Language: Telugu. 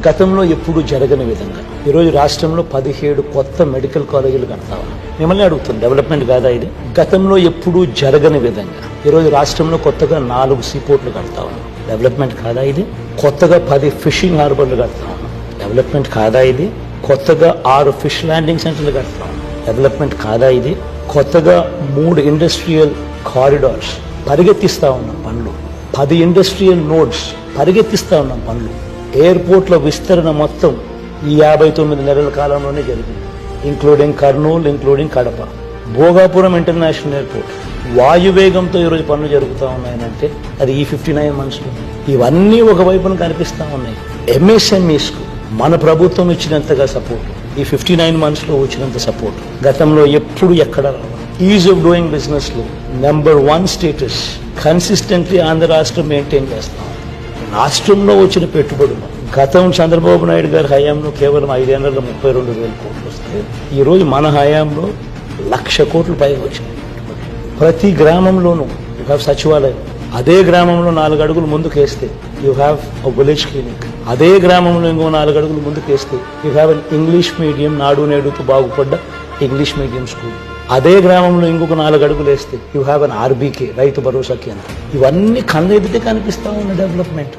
గతంలో ఎప్పుడూ జరగని విధంగా ఈరోజు రాష్ట్రంలో 17 కొత్త మెడికల్ కాలేజీలు కడతా ఉన్నాం. మిమ్మల్ని అడుగుతుంది, డెవలప్మెంట్ కాదా ఇది? గతంలో ఎప్పుడూ జరగని విధంగా ఈరోజు రాష్ట్రంలో కొత్తగా 4 సీపోర్ట్లు కడతా ఉన్నాం. డెవలప్మెంట్ కాదా ఇది? కొత్తగా 10 ఫిషింగ్ హార్బర్లు కడతా ఉన్నాం. డెవలప్మెంట్ కాదా ఇది? కొత్తగా 6 ఫిష్ ల్యాండింగ్ సెంటర్లు కడతా ఉన్నాం. డెవలప్మెంట్ కాదా ఇది? కొత్తగా 3 ఇండస్ట్రియల్ కారిడార్స్ పరిగెత్తిస్తా ఉన్నాం పనులు. 10 ఇండస్ట్రియల్ నోడ్స్ పరిగెత్తిస్తా ఉన్నాం పనులు. ఎయిర్పోర్ట్ల విస్తరణ మొత్తం ఈ 59 నెలల కాలంలోనే జరిగింది, including Kurnool, including Kadapa. Bhogapuram international airport వాయువేగంతో ఈరోజు పనులు జరుగుతూ ఉన్నాయనంటే అది ఈ 59 మంత్స్లో. ఇవన్నీ ఒకవైపున కనిపిస్తూ ఉన్నాయి. ఎంఎస్ఎంఈస్కు మన ప్రభుత్వం ఇచ్చినంతగా సపోర్ట్ ఈ 59 మంత్స్లో వచ్చినంత సపోర్ట్ గతంలో ఎప్పుడు ఎక్కడ రావాలి. ఈజ్ ఆఫ్ డూయింగ్ బిజినెస్ లో నెంబర్ 1 స్టేటస్ కన్సిస్టెంట్లీ ఆంధ్ర రాష్ట్రం మెయింటైన్ చేస్తాం. రాష్ట్రంలో వచ్చిన పెట్టుబడులు గతం చంద్రబాబు నాయుడు గారి హయాంలో కేవలం 5 ఏళ్లలో 32,000 కోట్లు వస్తే ఈరోజు మన హయాంలో 1,00,000 కోట్లు పైగా వచ్చినాయి. ప్రతి గ్రామంలోనూ యూ హ్యావ్ సచివాలయం. అదే గ్రామంలో 4 అడుగులు ముందుకేస్తే you have a village clinic. అదే గ్రామంలో ఇంకో 4 అడుగులు ముందుకేస్తే you have an English medium, నాడు నేడుతో బాగుపడ్డ ఇంగ్లీష్ మీడియం స్కూల్. అదే గ్రామంలో ఇంకొక 4 అడుగులు వేస్తే you have an RBK, Rythu Bharosa కేంద్రం. ఇవన్నీ కళ్ళెదితే కనిపిస్తా ఉన్న డెవలప్మెంట్.